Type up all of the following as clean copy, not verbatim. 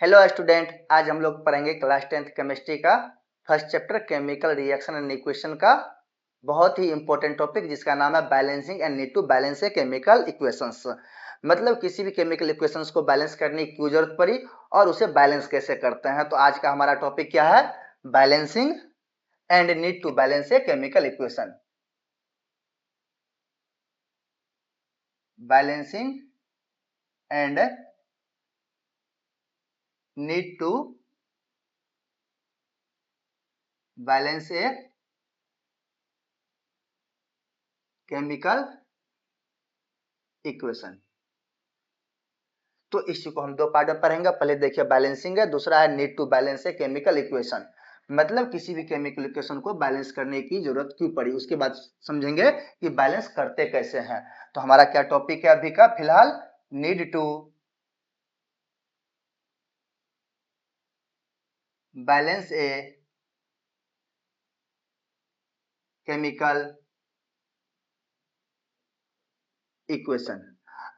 Hello student, आज हम लोग पढ़ेंगे क्लास 10th केमिस्ट्री का first chapter chemical reaction and equation का बहुत ही इंपॉर्टेंट टॉपिक जिसका नाम है balancing and need to balance a chemical equations. मतलब किसी भी केमिकल इक्वेशंस को बैलेंस करने की क्यों जरूरत पड़ी और उसे बैलेंस कैसे करते हैं। तो आज का हमारा टॉपिक क्या है? Balancing and need to balance a chemical equation. Balancing and need to balance a chemical equation। तो इस चीज को हम दो पार्ट में पढ़ेंगे। पहले देखिए बैलेंसिंग है, दूसरा है need to balance a chemical equation. मतलब किसी भी केमिकल इक्वेशन को बैलेंस करने की जरूरत क्यों पड़ी, उसके बाद समझेंगे कि बैलेंस करते कैसे हैं। तो हमारा क्या टॉपिक है अभी का फिलहाल? Need to balance a chemical equation.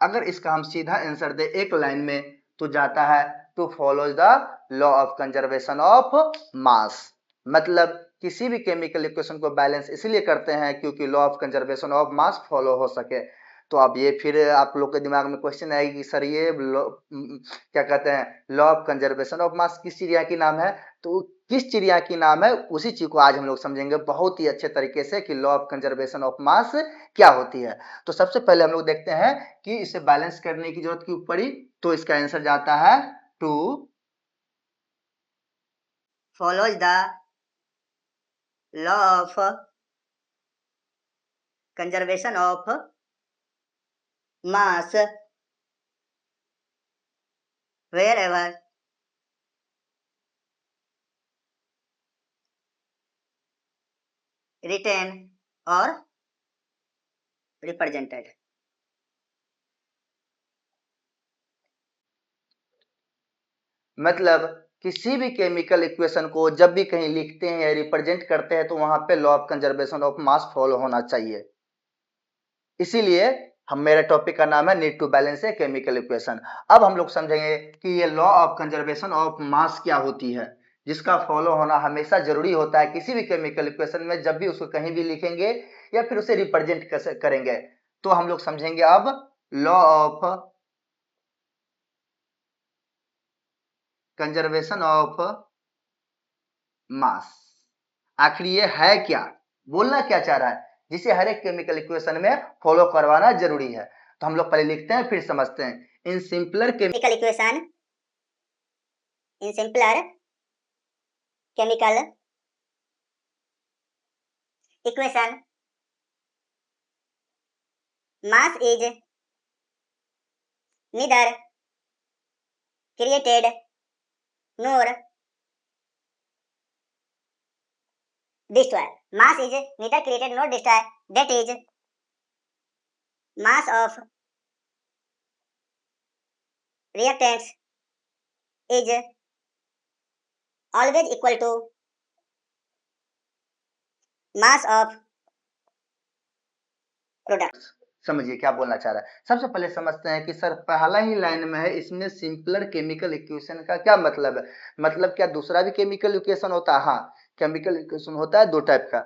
अगर इसका हम सीधा आंसर दे एक लाइन में तो जाता है to follow the law of conservation of mass. मतलब किसी भी केमिकल इक्वेशन को बैलेंस इसलिए करते हैं क्योंकि law of conservation of mass follow हो सके। तो अब ये फिर आप लोग के दिमाग में क्वेश्चन आएगी कि सर ये क्या कहते हैं, लॉ ऑफ कंजर्वेशन ऑफ मास किस चिड़िया की नाम है? तो किस चिड़िया की नाम है उसी चीज को आज हम लोग समझेंगे बहुत ही अच्छे तरीके से कि law of conservation of mass क्या होती है। तो सबसे पहले हम लोग देखते हैं कि इसे बैलेंस करने की जरूरत क्यों पड़ी। तो इसका आंसर जाता है to follows the law of conservation of mass wherever written or represented। मतलब किसी भी केमिकल इक्वेशन को जब भी कहीं लिखते हैं या रिप्रेजेंट करते हैं तो वहां पे law of conservation of mass follow होना चाहिए। इसीलिए हम मेरे टॉपिक का नाम है need to balance a chemical equation. अब हम लोग समझेंगे कि ये law of conservation of mass क्या होती है, जिसका फॉलो होना हमेशा जरूरी होता है किसी भी केमिकल इक्वेशन में। जब भी उसको कहीं भी लिखेंगे या फिर उसे रिप्रेजेंट करेंगे तो हम लोग समझेंगे अब लॉ ऑफ कंजर्वेशन ऑफ मास। आखिर ये है क्या, बोलना क्या चाह रहा है, जिसे हर एक केमिकल इक्वेशन में फॉलो करवाना जरूरी है। तो हम लोग पहले लिखते हैं फिर समझते हैं। In simpler chemical equation, in simpler chemical equation mass is neither created nor destroyed। Mass is neither created nor destroyed, that is mass of reactants is always equal to mass of product। समझिए क्या बोलना चाह रहा है। सबसे पहले समझते हैं कि सर पहला ही लाइन में है, इसमें सिंपलर केमिकल इक्वेशन का क्या मतलब है। मतलब क्या दूसरा भी केमिकल इक्वेशन होता है? हाँ, केमिकल इक्वेशन होता है दो टाइप का,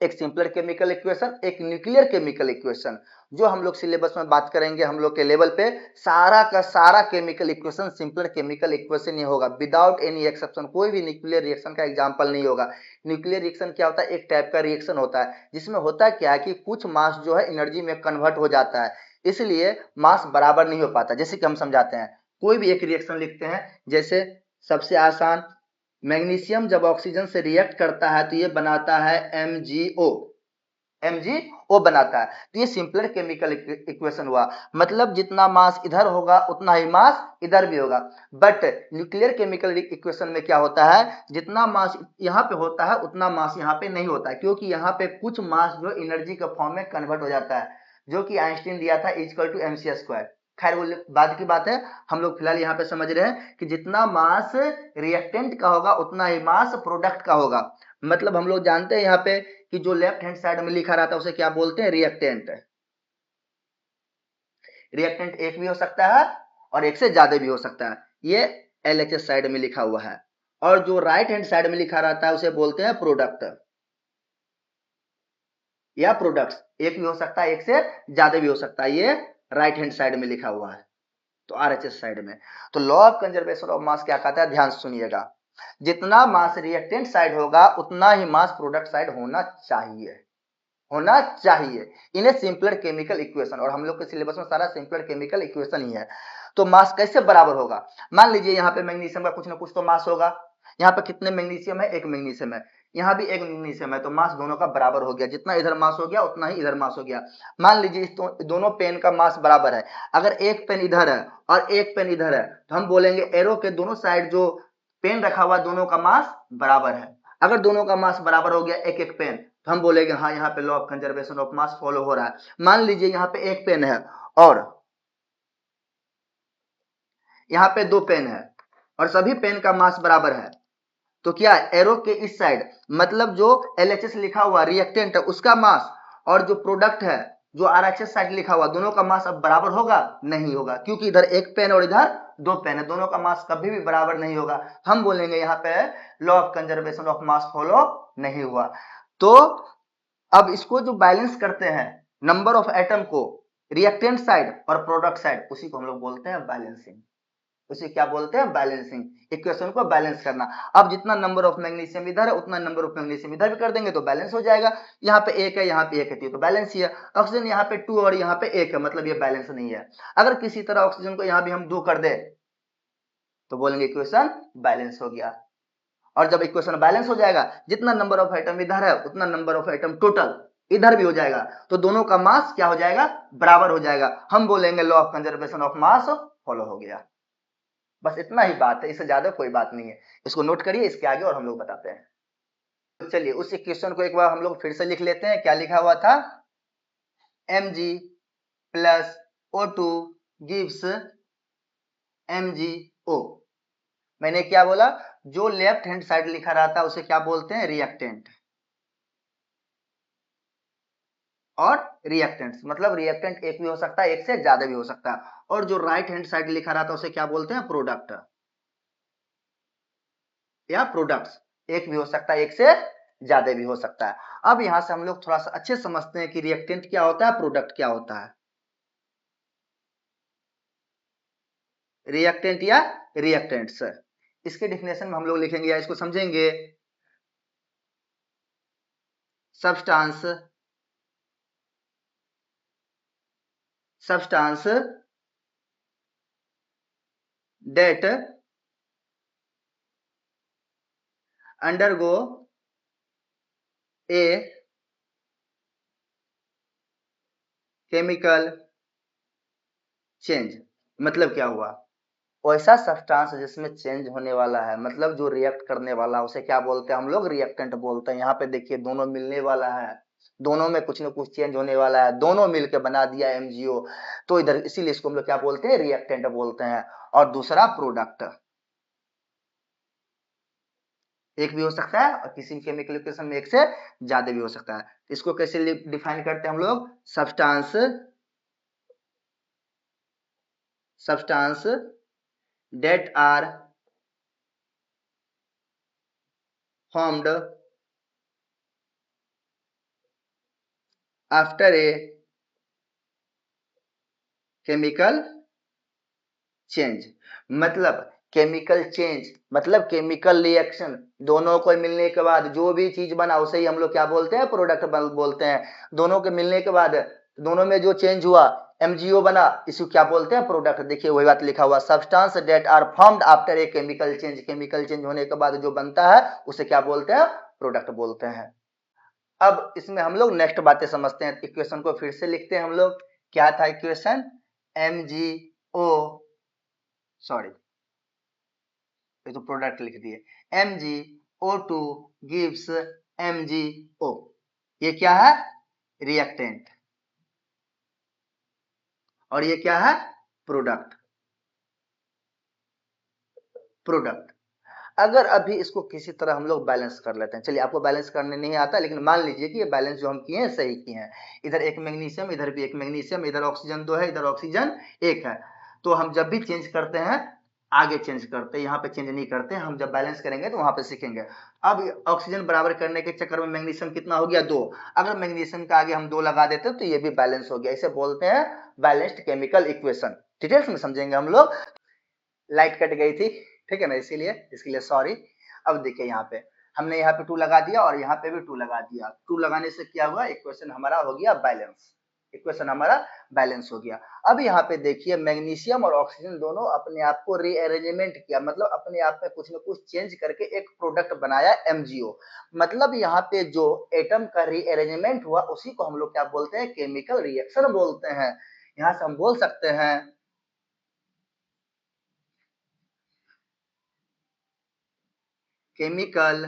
एक सिंपलर केमिकल इक्वेशन, एक न्यूक्लियर केमिकल इक्वेशन। जो हम लोग सिलेबस में बात करेंगे हम लोग के लेवल पे सारा का सारा chemical equation simpler chemical equation ही होगा विदाउट एनी एक्सेप्शन। कोई भी न्यूक्लियर रिएक्शन का एग्जांपल नहीं होगा। न्यूक्लियर रिएक्शन क्या होता है? एक टाइप का रिएक्शन होता है जिसमें होता क्या है कि कुछ मास जो है एनर्जी में कन्वर्ट हो जाता है, इसलिए मास बराबर नहीं हो पाता। जैसे कि हम समझाते हैं, कोई भी एक रिएक्शन लिखते हैं, जैसे सबसे आसान मैग्नीशियम जब ऑक्सीजन से रिएक्ट करता है तो ये बनाता है MgO बनाता है। तो ये सिंपलर केमिकल इक्वेशन हुआ। मतलब जितना मास इधर होगा उतना ही मास इधर भी होगा। बट न्यूक्लियर केमिकल इक्वेशन में क्या होता है, जितना मास यहाँ पे होता है उतना मास यहाँ पे नहीं होता है, क्योंकि यहाँ पे कुछ मास जो एनर्जी के फॉर्म में कन्वर्ट हो जाता है, जो कि आइंस्टीन दिया था इक्वल टू mc²। खैर वो बाद की बात है, हम लोग फिलहाल यहाँ पे समझ रहे हैं कि जितना मास रिएक्टेंट का होगा उतना ही मास प्रोडक्ट का होगा। मतलब हम लोग जानते हैं यहाँ पे कि जो लेफ्ट हैंड साइड में लिखा रहता है उसे क्या बोलते हैं? रिएक्टेंट। रिएक्टेंट एक भी हो सकता है और एक से ज्यादा भी हो सकता है। ये LHS साइड में लिखा हुआ है, और जो राइट हैंड साइड में लिखा रहता है उसे बोलते हैं प्रोडक्ट या प्रोडक्ट्स। एक भी हो सकता है, एक से ज्यादा भी हो सकता है, ये राइट हैंड साइड में लिखा हुआ है, तो RHS साइड में। तो law of conservation of mass क्या कहता है, ध्यान सुनिएगा, जितना मास रिएक्टेंट साइड होगा उतना ही मास प्रोडक्ट साइड होना चाहिए, होना चाहिए इन ए सिंपलर केमिकल इक्वेशन। और हम लोग के सिलेबस में सारा सिंपलर केमिकल इक्वेशन ही है। तो मास कैसे बराबर होगा, मान लीजिए यहाँ पे मैग्नीशियम का कुछ ना कुछ तो मास होगा, यहाँ पे कितने मैग्नीशियम है, एक मैग्नीशियम है, यहाँ भी एक मैग्नीशियम है, तो मास दोनों का बराबर हो गया, जितना इधर मास हो गया उतना ही इधर मास हो गया। मान लीजिए इस दोनों पेन का मास बराबर है, अगर एक पेन इधर है और एक पेन इधर है, तो हम बोलेंगे एरो के दोनों साइड जो पेन रखा हुआ दोनों का मास बराबर है। अगर दोनों का मास बराबर हो गया एक एक पेन, तो हम बोलेंगे हाँ यहाँ पे law of conservation of mass follow हो रहा है। मान लीजिए यहाँ पे एक पेन है और यहाँ पे दो पेन है और सभी पेन का मास बराबर है, तो क्या एरो के इस साइड मतलब जो LHS लिखा हुआ रिएक्टेंट है उसका मास और जो प्रोडक्ट है जो RHS साइड लिखा हुआ दोनों का मास अब बराबर होगा, नहीं होगा, क्योंकि इधर एक पेन और इधर दो पेन है, दोनों का मास कभी भी बराबर नहीं होगा। हम बोलेंगे यहाँ पे law of conservation of mass follow नहीं हुआ। तो अब इसको जो बैलेंस करते हैं नंबर ऑफ एटम को, रिएक्टेंट साइड और प्रोडक्ट साइड, उसी को हम लोग बोलते हैं बैलेंसिंग। उसे क्या बोलते हैं, बैलेंसिंग, इक्वेशन को बैलेंस करना। अब जितना नंबर ऑफ मैग्नीशियम इधर है उतना नंबर ऑफ मैग्नीशियम इधर भी कर देंगे तो बैलेंस हो जाएगा। यहाँ पे एक है यहाँ पे एक है तो बैलेंस ही है। ऑक्सीजन यहाँ पे 2 और यहाँ पे 1 है, मतलब ये बैलेंस नहीं है। अगर किसी तरह ऑक्सीजन को यहाँ भी हम 2 कर दे तो बोलेंगे इक्वेशन बैलेंस हो गया। और जब इक्वेशन बैलेंस हो जाएगा, जितना नंबर ऑफ आइटम इधर है उतना नंबर ऑफ आइटम टोटल इधर भी हो जाएगा, तो दोनों का मास क्या हो जाएगा, बराबर हो जाएगा। हम बोलेंगे law of conservation of mass follow हो गया। बस इतना ही बात है, इससे ज्यादा कोई बात नहीं है। इसको नोट करिए, इसके आगे और हम लोग बताते हैं। तो चलिए उस इक्वेशन को एक बार हम लोग फिर से लिख लेते हैं। क्या लिखा हुआ था, Mg plus O2 gives MgO। मैंने क्या बोला, जो लेफ्ट हैंड साइड लिखा रहता है उसे क्या बोलते हैं, रिएक्टेंट। और रिएक्टेंट्स मतलब रिएक्टेंट एक भी हो सकता है, एक से ज्यादा भी हो सकता है। और जो राइट हैंड साइड लिखा रहता है उसे क्या बोलते हैं, प्रोडक्ट या प्रोडक्ट्स। एक भी हो सकता है, एक से ज्यादा भी हो सकता है। अब यहां से हम लोग थोड़ा सा अच्छे समझते हैं कि रिएक्टेंट क्या होता है, प्रोडक्ट क्या होता है। रिएक्टेंट या रिएक्टेंट्स, इसके डिफिनेशन में हम लोग लिखेंगे या इसको समझेंगे, substance substance that undergo a chemical change। मतलब क्या हुआ, वैसा सब्सटेंस जिसमें चेंज होने वाला है, मतलब जो रिएक्ट करने वाला है उसे क्या बोलते हैं हम लोग, रिएक्टेंट बोलते हैं। यहाँ पे देखिए दोनों मिलने वाला है, दोनों में कुछ ना कुछ चेंज होने वाला है, दोनों मिलकर बना दिया MgO, तो इधर इसीलिए इसको हम लोग क्या बोलते हैं, रिएक्टेंट बोलते हैं। और दूसरा प्रोडक्ट, एक भी हो सकता है और किसी केमिकल इक्वेशन में एक से ज्यादा भी हो सकता है। इसको कैसे डिफाइन करते हैं हम लोग, substance that are formed after a chemical change। मतलब केमिकल चेंज मतलब केमिकल रिएक्शन, दोनों को मिलने के बाद जो भी चीज बना उसे ही हम लोग क्या बोलते हैं, प्रोडक्ट बोलते हैं। दोनों के मिलने के बाद दोनों में जो चेंज हुआ MgO बना, इसको क्या बोलते हैं, प्रोडक्ट। देखिए वही बात लिखा हुआ, substance that are formed after a chemical change, chemical change होने के बाद जो बनता है उसे क्या बोलते हैं, प्रोडक्ट बोलते हैं। अब इसमें हम लोग नेक्स्ट बातें समझते हैं। इक्वेशन को फिर से लिखते हैं हम लोग, क्या था इक्वेशन, MgO, सॉरी ये तो प्रोडक्ट लिख दिए, MgO2 गिव्स MgO। ये क्या है, रिएक्टेंट, और ये क्या है, प्रोडक्ट। अगर अभी इसको किसी तरह हम लोग बैलेंस कर लेते हैं, चलिए आपको बैलेंस करने नहीं आता, लेकिन मान लीजिए कि ये बैलेंस जो हम किए हैं सही किए हैं। इधर एक मैग्नीशियम, इधर भी एक मैग्नीशियम, इधर ऑक्सीजन 2 है, इधर ऑक्सीजन 1 है। तो हम जब भी चेंज करते हैं आगे चेंज करते हैं, यहाँ पे चेंज नहीं करते। हम जब बैलेंस करेंगे तो वहां पे सीखेंगे। अब ऑक्सीजन बराबर करने के चक्कर में मैग्नीशियम कितना हो गया 2। अगर मैग्नीशियम के आगे हम 2 लगा देते तो ये भी बैलेंस हो गया। इसे बोलते हैं बैलेंस्ड केमिकल इक्वेशन। डिटेल्स में समझेंगे हम लोग। लाइट कट गई थी, ठीक है ना, इसीलिए इसके लिए सॉरी। अब देखिए यहाँ पे हमने यहाँ पे 2 लगा दिया और यहाँ पे भी 2 लगा दिया। 2 लगाने से क्या हुआ, इक्वेशन हमारा हो गया बैलेंस। इक्वेशन हमारा बैलेंस हो गया। अब यहाँ पे देखिए मैग्नीशियम और ऑक्सीजन दोनों अपने आप को रीअरेंजमेंट किया, मतलब अपने आप में कुछ न कुछ चेंज करके एक प्रोडक्ट बनाया MgO। मतलब यहाँ पे जो एटम का रीअरेंजमेंट हुआ उसी को हम लोग क्या बोलते हैं, केमिकल रिएक्शन बोलते हैं। यहाँ से हम बोल सकते हैं chemical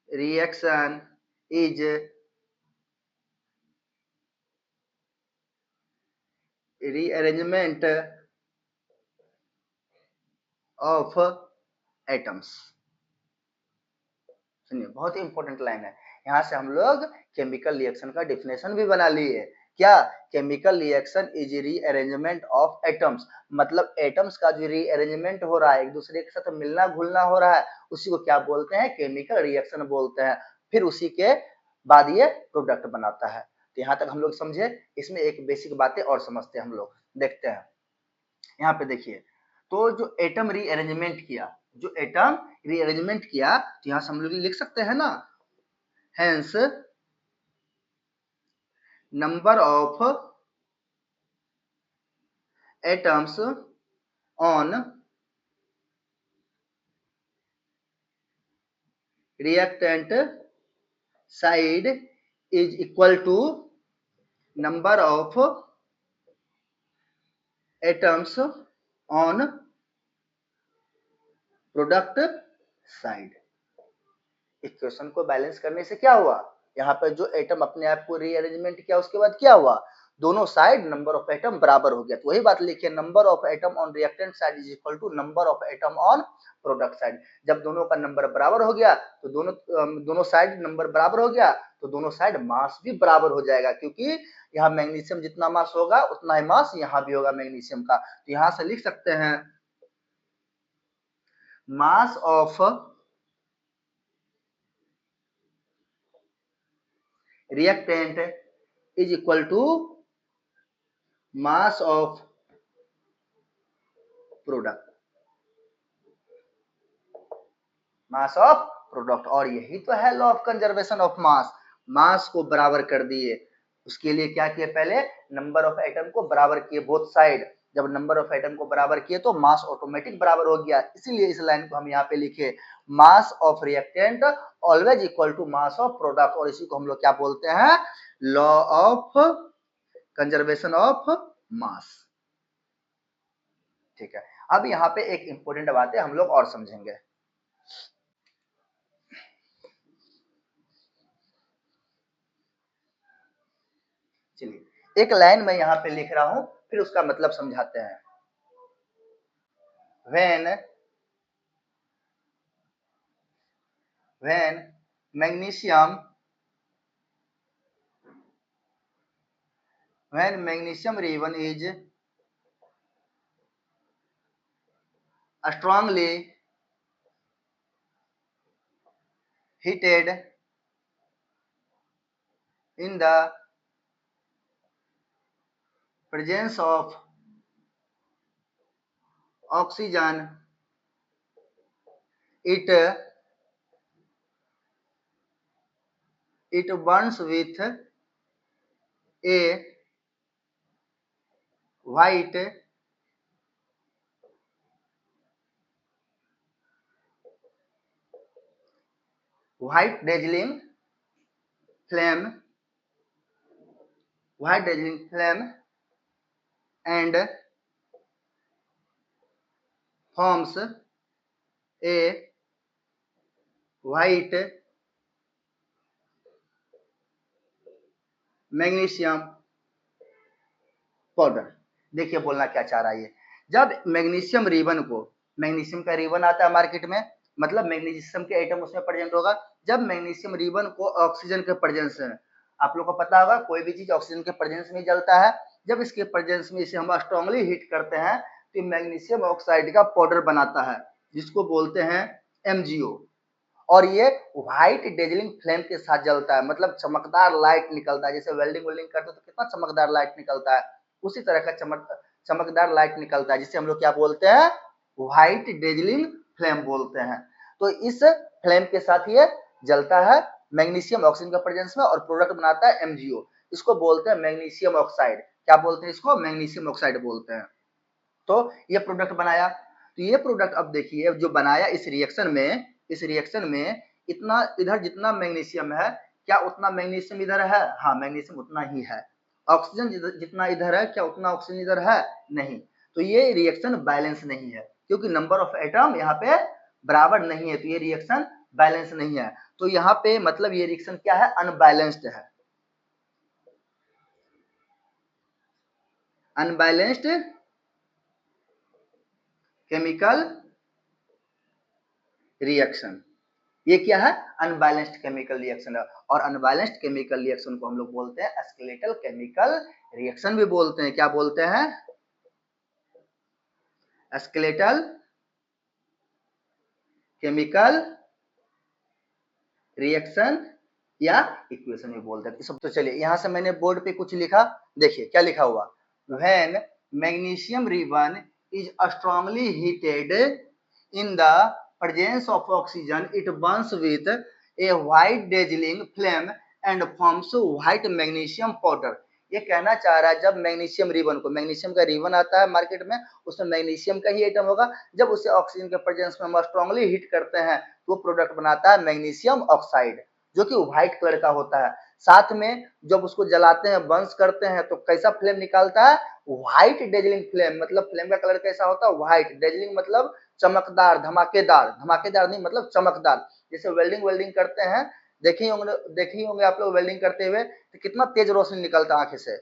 reaction is rearrangement of atoms। सुनिए, बहुत ही इंपॉर्टेंट लाइन है। यहाँ से हम लोग केमिकल रिएक्शन का डेफिनेशन भी बना लिए। क्या, chemical reaction is rearrangement of atoms, मतलब एटम्स का जो रीअरेंजमेंट हो रहा है, एक दूसरे के साथ मिलना घुलना हो रहा है, उसी को क्या बोलते हैं, केमिकल रिएक्शन बोलते हैं। फिर उसी के बाद ये प्रोडक्ट बनाता है। तो यहाँ तक हम लोग समझे। इसमें एक बेसिक बातें और समझते हैं हम लोग, देखते हैं। यहाँ पे देखिए, तो जो एटम रीअरेंजमेंट किया, जो एटम रीअरेंजमेंट किया, तो यहाँ से हम लोग लिख सकते हैं ना, hence number of atoms on reactant side is equal to number of atoms on product side. Equation को बैलेंस करने से क्या हुआ, यहाँ पर जो एटम अपने आप को रीअरेंजमेंट किया उसके बाद क्या हुआ, दोनों साइड नंबर ऑफ एटम बराबर हो गया। तो वही बात लिखिए, number of atom on reactant side is equal to number of atom on product side. जब दोनों का नंबर बराबर हो गया तो दोनों साइड नंबर बराबर हो गया तो दोनों साइड मास भी बराबर हो जाएगा, क्योंकि यहाँ मैग्नीशियम जितना मास होगा उतना ही मास यहाँ भी होगा मैग्नीशियम का। तो यहाँ से लिख सकते हैं mass of reactant is equal to mass of product, mass of product. और यही तो है law of conservation of mass. Mass को बराबर कर दिए, उसके लिए क्या किए, पहले नंबर ऑफ एटम को बराबर किए बोथ साइड। जब नंबर ऑफ एटम को बराबर किए तो मास ऑटोमेटिक बराबर हो गया। इसीलिए इस लाइन को हम यहाँ पे लिखे, mass of reactant always equal to mass of product. और इसी को हम लोग क्या बोलते हैं, law of conservation of mass. ठीक है, अब यहाँ पे एक इंपॉर्टेंट बात है, हम लोग और समझेंगे। चलिए, एक लाइन मैं यहाँ पे लिख रहा हूं, फिर उसका मतलब समझाते हैं। when magnesium ribbon is strongly heated in the presence of oxygen, it burns with a white dazzling flame and forms a white magnesium powder. देखिए बोलना क्या चाह रहा है ये, जब मैग्नीशियम रिबन को, मैग्नीशियम का रिबन आता है मार्केट में, मतलब मैग्नीशियम के एटम उसमें प्रेजेंट होगा। जब मैग्नीशियम रिबन को ऑक्सीजन के प्रेजेंस में, आप लोग को पता होगा कोई भी चीज ऑक्सीजन के प्रेजेंस में जलता है, जब इसके प्रेजेंस में इसे हम स्ट्रांगली हीट करते हैं तो मैग्नीशियम ऑक्साइड का पाउडर बनाता है जिसको बोलते हैं MgO। और ये व्हाइट डेजलिंग फ्लेम के साथ जलता है, मतलब चमकदार लाइट निकलता है। जैसे वेल्डिंग वेल्डिंग करते तो कितना चमकदार लाइट निकलता है, उसी तरह का चमकदार लाइट निकलता है, जिसे हम लोग क्या बोलते हैं, व्हाइट डेजलिंग फ्लेम बोलते हैं। तो इस फ्लेम के साथ ये जलता है मैग्नीशियम ऑक्सीजन का प्रेजेंस में, और प्रोडक्ट बनाता है MgO। इसको बोलते हैं मैग्नीशियम ऑक्साइड। क्या बोलते हैं इसको, मैग्नीशियम ऑक्साइड बोलते हैं। तो ये प्रोडक्ट बनाया, तो ये प्रोडक्ट अब देखिए जो बनाया इस रिएक्शन में इतना इधर जितना मैग्नीशियम है, क्या उतना मैग्नीशियम इधर है? हाँ, मैग्नीशियम उतना ही है। ऑक्सीजन जितना इधर है, क्या उतना ऑक्सीजन इधर है? नहीं। तो ये रिएक्शन बैलेंस नहीं है, क्योंकि नंबर ऑफ एटम यहाँ पे बराबर नहीं है, तो ये रिएक्शन बैलेंस नहीं है। तो यहाँ पे मतलब ये रिएक्शन क्या है, अनबैलेंस्ड है। अनबैलेंस्ड केमिकल रिएक्शन, ये क्या है, अनबैलेंस्ड केमिकल रिएक्शन है। और अनबैलेंस्ड केमिकल रिएक्शन को हम लोग बोलते हैं स्केलेटल केमिकल रिएक्शन भी बोलते हैं। क्या बोलते हैं, स्केलेटल केमिकल रिएक्शन या इक्वेशन भी बोलते हैं। तो चलिए यहाँ से मैंने बोर्ड पे कुछ लिखा, देखिए क्या लिखा हुआ, when magnesium ribbon is strongly heated in the presence of oxygen it burns with a white dazzling flame and forms white magnesium powder। ये कहना चाह रहा है जब मैग्नीशियम रिबन को, मैग्नीशियम का रिबन आता है मार्केट में, उसमें मैग्नीशियम का ही आइटम होगा, जब उसे ऑक्सीजन के प्रेजेंस में हम स्ट्रांगली हीट करते हैं तो प्रोडक्ट बनाता है मैग्नीशियम ऑक्साइड, जो कि व्हाइट कलर का होता है। साथ में जब उसको जलाते हैं, बर्न्स करते हैं, तो कैसा फ्लेम निकालता है, व्हाइट डेजलिंग फ्लेम। मतलब फ्लेम का कलर कैसा होता है, व्हाइट। डेजलिंग मतलब चमकदार, धमाकेदार, धमाकेदार नहीं मतलब चमकदार। जैसे वेल्डिंग वेल्डिंग करते हैं, देखे ही होंगे आप लोग वेल्डिंग करते हुए, तो कितना तेज रोशनी निकलता है आंखें से।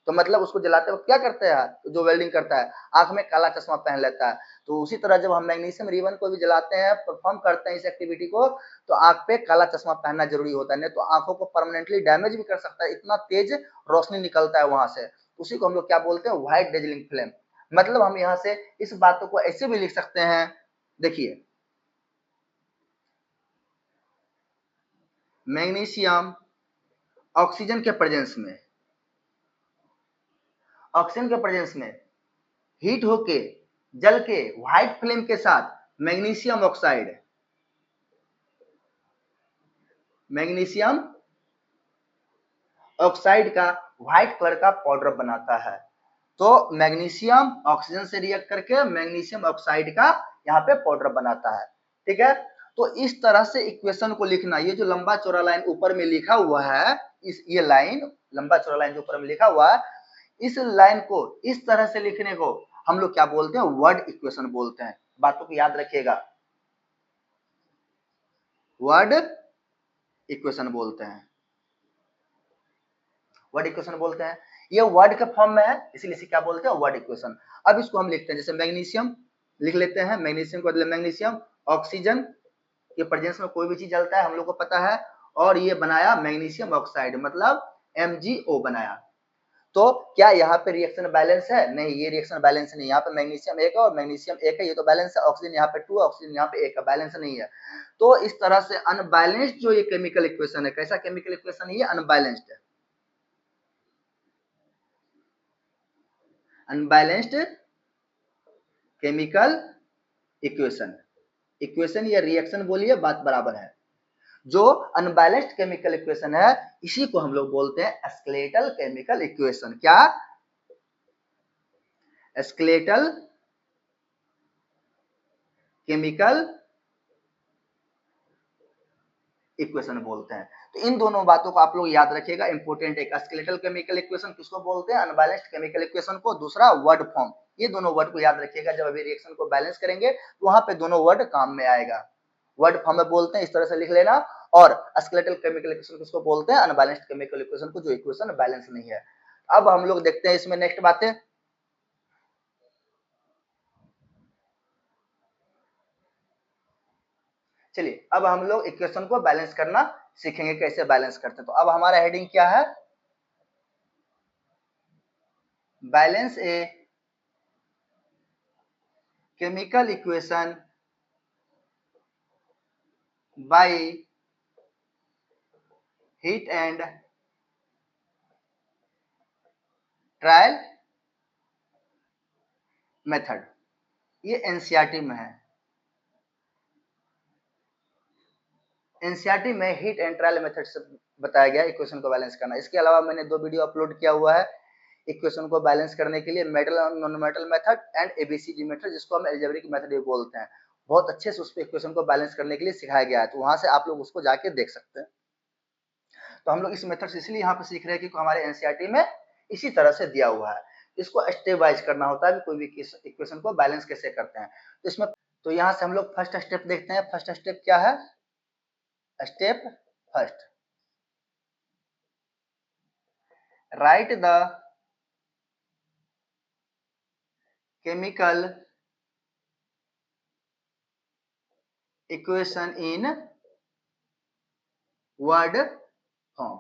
तो मतलब उसको जलाते वक्त क्या करते हैं, जो वेल्डिंग करता है आंख में काला चश्मा पहन लेता है। तो उसी तरह जब हम मैग्नीशियम रिबन को भी जलाते हैं, परफॉर्म करते हैं इस एक्टिविटी को, तो आंख पे काला चश्मा पहनना जरूरी होता है, नहीं तो आंखों को परमानेंटली डैमेज भी कर सकता है, इतना तेज रोशनी निकलता है वहां से। उसी को हम लोग क्या बोलते हैं, व्हाइट डेजलिंग फ्लेम। मतलब हम यहाँ से इस बातों को ऐसे भी लिख सकते हैं, देखिए मैग्नीशियम ऑक्सीजन के प्रेजेंस में, ऑक्सीजन के प्रेजेंस में हीट होके जल के व्हाइट फ्लेम के साथ मैग्नीशियम ऑक्साइड, मैग्नीशियम ऑक्साइड का व्हाइट कलर का पाउडर बनाता है। तो मैग्नीशियम ऑक्सीजन से रिएक्ट करके मैग्नीशियम ऑक्साइड का यहाँ पे पाउडर बनाता है। ठीक है, तो इस तरह से इक्वेशन को लिखना, ये जो लंबा चौड़ा लाइन ऊपर में लिखा हुआ है, इस ये लाइन लंबा चौड़ा लाइन जो ऊपर में लिखा हुआ है, इस लाइन को इस तरह से लिखने को हम लोग क्या बोलते हैं, वर्ड इक्वेशन बोलते हैं। बातों को याद रखिएगा, वर्ड इक्वेशन बोलते हैं, वर्ड इक्वेशन बोलते हैं। ये वर्ड के फॉर्म में है, इसीलिए इसे क्या बोलते हैं, वर्ड इक्वेशन। अब इसको हम लिखते हैं, जैसे मैग्नीशियम लिख लेते हैं, मैग्नीशियम को बदले मैग्नीशियम, ऑक्सीजन के प्रेजेंस में कोई भी चीज जलता है हम लोग को पता है, और ये बनाया मैग्नीशियम ऑक्साइड, मतलब MgO बनाया। तो क्या यहाँ पे रिएक्शन बैलेंस है? नहीं, ये रिएक्शन बैलेंस नहीं। यहाँ पे मैग्नीशियम एक है और मैग्नीशियम एक है, ये तो बैलेंस है। ऑक्सीजन यहाँ पे 2, ऑक्सीजन यहाँ पे 1 है, बैलेंस नहीं है। तो इस तरह से अनबैलेंस्ड जो ये केमिकल इक्वेशन है, कैसा केमिकल इक्वेशन है ये, अनबैलेंस्ड है। अनबैलेंस्ड केमिकल इक्वेशन, इक्वेशन या रिएक्शन बोलिए, बात बराबर है। जो अनबैलेंस्ड केमिकल इक्वेशन है, इसी को हम लोग बोलते हैं स्केलेटल केमिकल इक्वेशन। क्या? स्केलेटल केमिकल इक्वेशन बोलते हैं। तो इन दोनों बातों को आप लोग याद रखिएगा, इंपॉर्टेंट है। स्केलेटल केमिकल इक्वेशन किसको बोलते हैं, अनबैलेंस्ड केमिकल इक्वेशन को। दूसरा वर्ड फॉर्म, ये दोनों वर्ड को याद रखिएगा। जब अभी रिएक्शन को बैलेंस करेंगे तो वहां पे दोनों वर्ड काम में आएगा। वर्ड फॉर्म में बोलते हैं, इस तरह से लिख लेना। और स्केलेटल केमिकल इक्वेशन किसको बोलते हैं, अनबैलेंस्ड केमिकल इक्वेशन को, जो इक्वेशन बैलेंस नहीं है। अब हम लोग देखते हैं इसमें नेक्स्ट बातें। चलिए अब हम लोग इक्वेशन को बैलेंस करना सीखेंगे, कैसे बैलेंस करते हैं। तो अब हमारा हेडिंग क्या है, balance a chemical equation by heat and trial method. ये एनसीईआरटी में है। एनसीईआरटी में हीट एंड ट्रायल मेथड से बताया गया इक्वेशन को बैलेंस करना। इसके अलावा मैंने 2 वीडियो अपलोड किया हुआ है इक्वेशन को बैलेंस करने के लिए, मेटल और non metal method and ABCD method, जिसको हम अलजेब्रिक मेथड भी बोलते हैं। बहुत अच्छे से उस पे इक्वेशन को बैलेंस करने के लिए सिखाया गया है, तो वहां से आप लोग उसको जाके देख सकते हैं। तो हम लोग इस मेथड से इसलिए यहाँ पे सीख रहे हैं कि हमारे एनसीईआरटी में इसी तरह से दिया हुआ है। इसको स्टेप वाइज करना होता है, कोई भी इक्वेशन को बैलेंस कैसे करते हैं। तो इसमें तो यहाँ से हम लोग फर्स्ट स्टेप देखते हैं। फर्स्ट स्टेप क्या है? Step first, right the chemical equation in word form.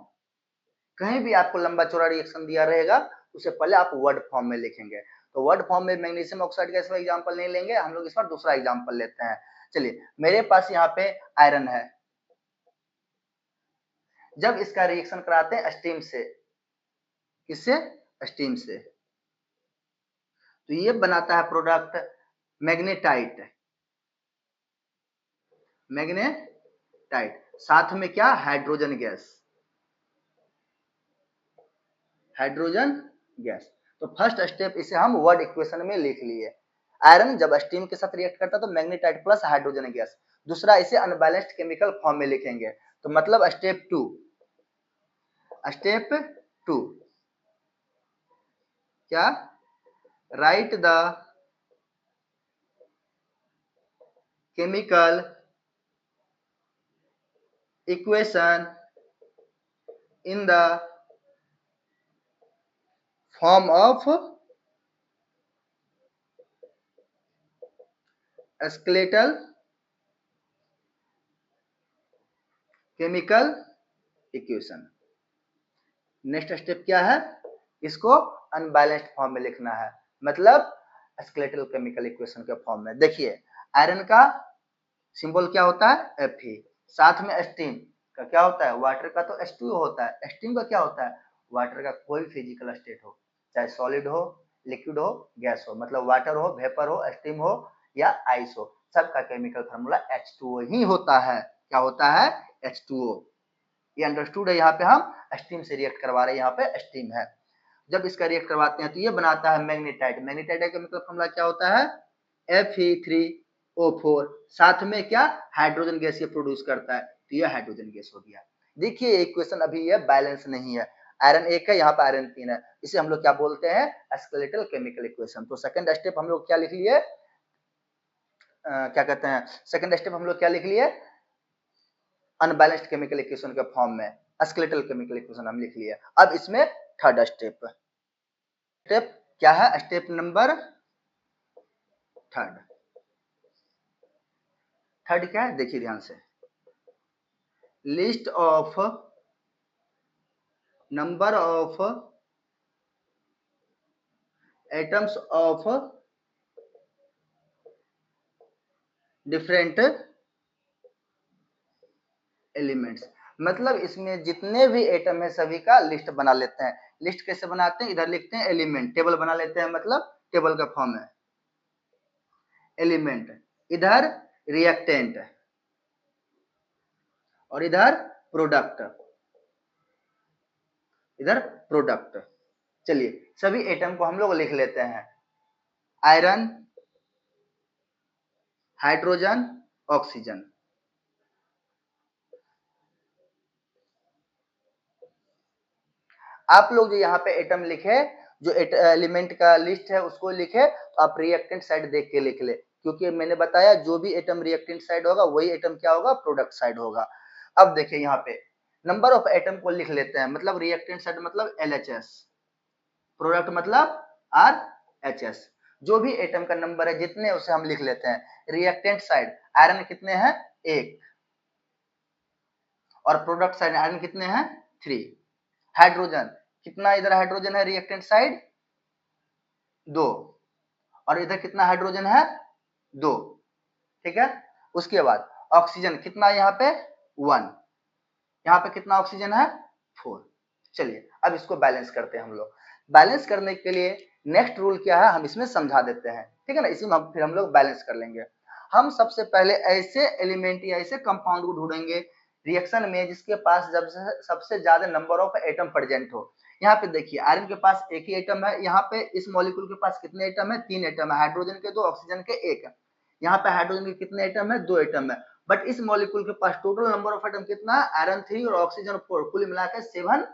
कहीं भी आपको लंबा चौड़ा रिएक्शन दिया रहेगा, उससे पहले आप वर्ड फॉर्म में लिखेंगे। तो वर्ड फॉर्म में मैग्नीशियम ऑक्साइड का इस बार एग्जांपल नहीं लेंगे हम लोग, इस बार दूसरा एग्जांपल लेते हैं। चलिए, मेरे पास यहाँ पे आयरन है। जब इसका रिएक्शन कराते हैं स्टीम से, किससे? स्टीम से, तो ये बनाता है प्रोडक्ट मैग्नेटाइट। मैग्नेटाइट साथ में क्या? Hydrogen gas. Hydrogen gas. तो फर्स्ट स्टेप इसे हम वर्ड इक्वेशन में लिख लिए। आयरन जब स्टीम के साथ रिएक्ट करता है तो मैग्नेटाइट प्लस हाइड्रोजन गैस। दूसरा, इसे अनबैलेंस्ड केमिकल फॉर्म में लिखेंगे। तो मतलब स्टेप टू क्या? Right the chemical equation in the form of skeletal chemical equation. Next step क्या है? इसको अनबैलेंस्ड फॉर्म में लिखना है, मतलब स्केलेटल केमिकल इक्वेशन के फॉर्म में। देखिए, आयरन का सिंबल क्या होता है? Fe। साथ में स्टीम का क्या होता है? वाटर का तो H2O होता है। स्टीम का क्या होता है? वाटर का कोई फिजिकल स्टेट हो, चाहे सॉलिड हो, लिक्विड हो, गैस हो, मतलब वाटर हो, वेपर हो, स्टीम हो या आइस हो, सबका केमिकल फार्मूला H2O ही होता है। क्या होता है? H2O। ये अंडरस्टूड है। यहाँ पे हम स्टीम से रिएक्ट करवा रहे हैं, यहाँ पे स्टीम है। जब इसका रिएक्ट करवाते हैं तो ये बनाता है मैग्नेटाइट। मैग्नेटाइट का केमिकल फार्मूला क्या होता है? Fe3O4। साथ में क्या? हाइड्रोजन गैस ये प्रोड्यूस करता है, तो ये हाइड्रोजन गैस हो गया। देखिए, इक्वेशन अभी ये बैलेंस नहीं है। आयरन 1 है, यहाँ पे आयरन 3 है। इसे हम लोग क्या बोलते हैं? Skeletal chemical equation. तो सेकंड स्टेप हम लोग क्या लिख लिए? क्या कहते हैं? सेकंड स्टेप हम लोग क्या लिख लिए? अनबैलेंस्ड केमिकल इक्वेशन के फॉर्म में स्केलेटल केमिकल इक्वेशन हम लिख लिए। अब इसमें थर्ड स्टेप क्या है? Step number third. थर्ड क्या है? देखिए ध्यान से, list of number of atoms of different elements. मतलब इसमें जितने भी एटम है सभी का लिस्ट बना लेते हैं। लिस्ट कैसे बनाते हैं? इधर लिखते हैं एलिमेंट, टेबल बना लेते हैं, मतलब टेबल का फॉर्म है एलिमेंट, इधर रिएक्टेंट और इधर प्रोडक्ट, इधर प्रोडक्ट। चलिए, सभी एटम को हम लोग लिख लेते हैं। Iron, hydrogen, oxygen. आप लोग जो यहाँ पे एटम लिखे, जो एलिमेंट का लिस्ट है उसको लिखे, तो आप रिएक्टेंट साइड देख के लिख ले, क्योंकि मैंने बताया जो भी एटम रिएक्टेंट साइड होगा वही एटम क्या होगा? प्रोडक्ट साइड होगा। अब देखिए यहाँ पे नंबर ऑफ एटम को लिख लेते हैं, मतलब रिएक्टेंट साइड मतलब LHS, प्रोडक्ट मतलब RHS। जो भी एटम का नंबर है जितने उसे हम लिख लेते हैं। रिएक्टेंट साइड आयरन कितने हैं? 1। और प्रोडक्ट साइड आयरन कितने हैं? 3। हाइड्रोजन कितना? इधर हाइड्रोजन है रिएक्टेंट साइड 2, और इधर कितना हाइड्रोजन है? 2, ठीक है। उसके बाद ऑक्सीजन कितना है यहाँ पे 1, यहाँ पे कितना ऑक्सीजन है 4। चलिए अब इसको बैलेंस करते हैं हम लोग। बैलेंस करने के लिए नेक्स्ट रूल क्या है हम इसमें समझा देते हैं, ठीक है ना। इसमें फिर हम लोग बैलेंस कर लेंगे। हम सबसे पहले ऐसे एलिमेंट या ऐसे कंपाउंड को ढूंढेंगे रिएक्शन में जिसके पास जब सबसे ज्यादा नंबर ऑफ एटम प्रेजेंट हो। यहाँ पे देखिए आयरन के पास एक ही एटम है, यहाँ पे इस मॉलिक्यूल के पास कितने एटम है 3 एटम है, हाइड्रोजन के 2, ऑक्सीजन के 1 है। यहाँ पे हाइड्रोजन के कितने एटम है 2 एटम है, बट इस मॉलिक्यूल के पास टोटल नंबर ऑफ एटम कितना है आयरन 3 और ऑक्सीजन 4, कुल मिलाकर 7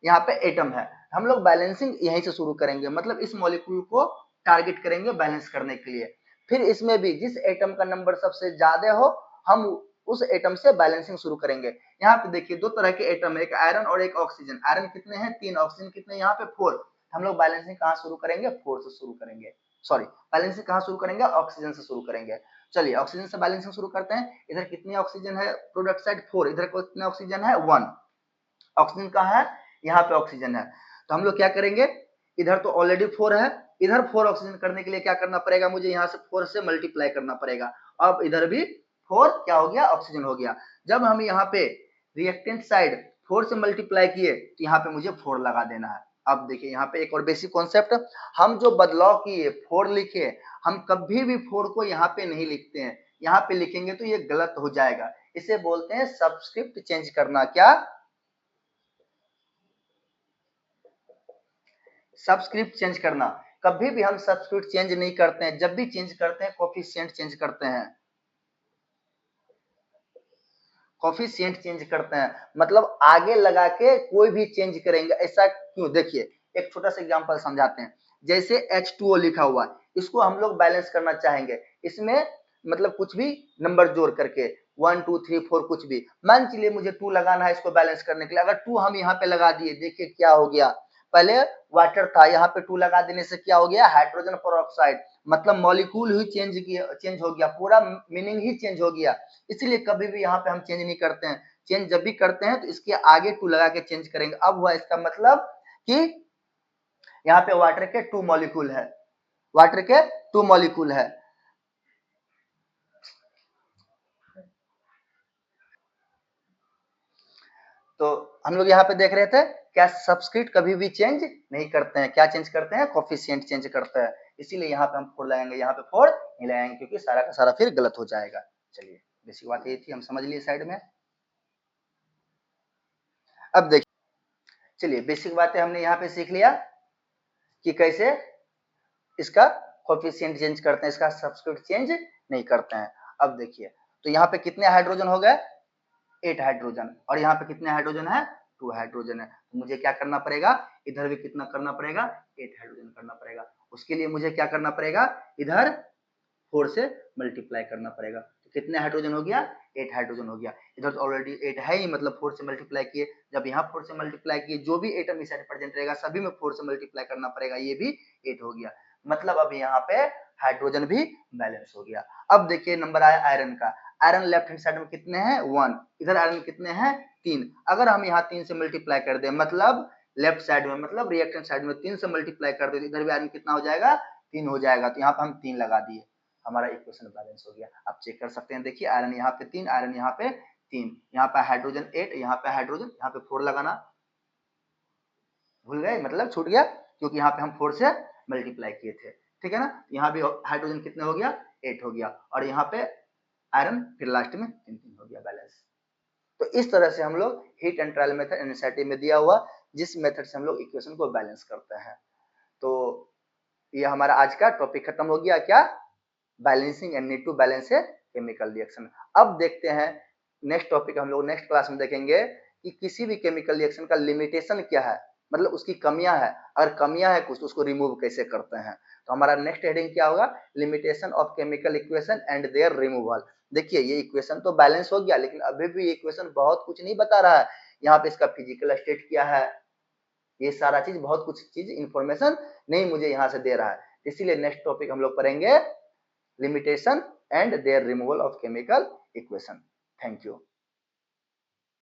यहाँ पे एटम है। हम लोग बैलेंसिंग यहीं से शुरू करेंगे, मतलब इस मॉलिक्यूल को टारगेट करेंगे बैलेंस करने के लिए। फिर इसमें भी जिस एटम का नंबर सबसे ज्यादा हो हम उस एटम से बैलेंसिंग शुरू करेंगे। यहाँ पे देखिए 2 तरह के एटम है, एक आयरन और एक ऑक्सीजन। आयरन कितने हैं 3, ऑक्सीजन कितने यहाँ पे 4। हम लोग बैलेंसिंग कहाँ शुरू करेंगे 4 से शुरू करेंगे, सॉरी बैलेंसिंग कहाँ शुरू करेंगे ऑक्सीजन से शुरू करेंगे। चलिए ऑक्सीजन से बैलेंसिंग शुरू करते हैं। इधर कितनी ऑक्सीजन है प्रोडक्ट साइड 4, इधर कितना ऑक्सीजन है 1। ऑक्सीजन कहाँ है यहाँ पे ऑक्सीजन है, तो हम लोग क्या करेंगे इधर तो ऑलरेडी 4 है, इधर 4 ऑक्सीजन करने के लिए क्या करना पड़ेगा मुझे यहाँ से 4 से मल्टीप्लाई करना पड़ेगा। अब इधर भी 4 क्या हो गया ऑक्सीजन हो गया। जब हम यहाँ पे रिएक्टेंट साइड 4 से मल्टीप्लाई किए तो यहाँ पे मुझे 4 लगा देना है। अब देखिए यहाँ पे एक और बेसिक कॉन्सेप्ट, हम जो बदलाव किए 4 लिखे, हम कभी भी 4 को यहाँ पे नहीं लिखते हैं, यहाँ पे लिखेंगे तो ये गलत हो जाएगा। इसे बोलते हैं सबस्क्रिप्ट चेंज करना। क्या सबस्क्रिप्ट चेंज करना। कभी भी हम सबस्क्रिप्ट चेंज नहीं करते हैं, जब भी चेंज करते हैं कोफिशिएंट चेंज करते हैं, कोफिशिएंट चेंज करते हैं, मतलब आगे लगा के कोई भी चेंज करेंगे। ऐसा क्यों देखिए एक छोटा सा एग्जांपल समझाते हैं। जैसे H2O लिखा हुआ है, इसको हम लोग बैलेंस करना चाहेंगे, इसमें मतलब कुछ भी नंबर जोड़ करके 1 2 3 4 कुछ भी, मान चलिए मुझे 2 लगाना है इसको बैलेंस करने के लिए। अगर 2 हम यहाँ पे लगा दिए, देखिए क्या हो गया, पहले वाटर था यहाँ पे 2 लगा देने से क्या हो गया हाइड्रोजन पेरोक्साइड, मतलब मॉलिक्यूल ही चेंज हो गया, पूरा मीनिंग ही चेंज हो गया। इसलिए कभी भी यहाँ पे हम चेंज नहीं करते हैं। चेंज जब भी करते हैं तो इसके आगे 2 लगा के चेंज करेंगे। अब हुआ इसका मतलब कि यहाँ पे वाटर के 2 मॉलिक्यूल है, वाटर के 2 मॉलिक्यूल है। तो हम लोग यहाँ पे देख रहे थे क्या सबस्क्रिप्ट कभी भी चेंज नहीं करते हैं, क्या चेंज करते हैं कोफिशिएंट चेंज करते हैं। इसीलिए यहाँ पे हम 4 लगाएंगे, यहाँ पे 4 नहीं लगाएंगे क्योंकि सारा का सारा फिर गलत हो जाएगा। चलिए बेसिक बात ये थी, हम समझ लिए साइड में। अब देखिए चलिए बेसिक बातें हमने यहाँ पे सीख लिया कि कैसे इसका कोफिशिएंट चेंज करते हैं, इसका सबस्क्रिप्ट चेंज नहीं करते हैं। अब देखिए तो यहाँ पे कितने हाइड्रोजन हो गए 8 हाइड्रोजन, और यहाँ पे कितने हाइड्रोजन है 2 हाइड्रोजन है। तो मुझे क्या करना पड़ेगा इधर भी कितना करना पड़ेगा 8 हाइड्रोजन करना पड़ेगा। उसके लिए मुझे क्या करना पड़ेगा इधर 4 से मल्टीप्लाई करना पड़ेगा। तो कितने हाइड्रोजन हो गया 8 हाइड्रोजन हो गया। इधर तो ऑलरेडी 8 है ही, मतलब 4 से मल्टीप्लाई किए, जब यहाँ 4 से मल्टीप्लाई किए जो भी एटम इस साइड प्रेजेंट रहेगा सभी में 4 से मल्टीप्लाई करना पड़ेगा, ये भी 8 हो गया। मतलब अब यहाँ पे हाइड्रोजन भी बैलेंस हो गया। अब देखिए नंबर आया आयरन का। आयरन लेफ्ट हैंड साइड में कितने हैं 1, इधर आयरन कितने हैं 3। अगर हम यहाँ 3 से मल्टीप्लाई कर दें, मतलब लेफ्ट साइड में मतलब रिएक्टेंट साइड में 3 से मल्टीप्लाई कर दे तो इधर भी आयरन कितना हो जाएगा 3 हो जाएगा। तो यहाँ पे हम 3 लगा दिए, हमारा इक्वेशन बैलेंस हो गया। आप चेक कर सकते हैं, देखिए आयरन यहाँ पे 3, आयरन यहाँ पे 3, यहाँ पे हाइड्रोजन 8, यहाँ पे हाइड्रोजन, यहाँ पे 4 लगाना भूल गए, मतलब छूट गया क्योंकि यहाँ पे हम 4 से मल्टीप्लाई किए थे, ठीक है ना। यहाँ भी हाइड्रोजन कितने हो गया 8 हो गया, और यहाँ पे आयरन फिर लास्ट में 3 हो गया बैलेंस। तो इस तरह से हम लोग हीट एंड ट्रायल मेथड एनएसआरटी में दिया हुआ जिस मेथड से हम लोग इक्वेशन को बैलेंस करते हैं। तो ये हमारा आज का टॉपिक खत्म हो गया, क्या balancing and need to balance a chemical reaction. अब देखते हैं नेक्स्ट टॉपिक, हम लोग नेक्स्ट क्लास में देखेंगे कि किसी भी केमिकल रिएक्शन का लिमिटेशन क्या है, मतलब उसकी कमियां है, अगर कमियां है कुछ तो उसको रिमूव कैसे करते हैं। तो हमारा नेक्स्ट हेडिंग क्या होगा limitation of chemical equation and their removal. देखिए ये इक्वेशन तो बैलेंस हो गया, लेकिन अभी भी ये इक्वेशन बहुत कुछ नहीं बता रहा है। यहाँ पे इसका फिजिकल स्टेट क्या है, ये सारा चीज बहुत कुछ चीज इंफॉर्मेशन नहीं मुझे यहाँ से दे रहा है। इसीलिए नेक्स्ट टॉपिक हम लोग पढ़ेंगे limitation and their removal of chemical equation. Thank you.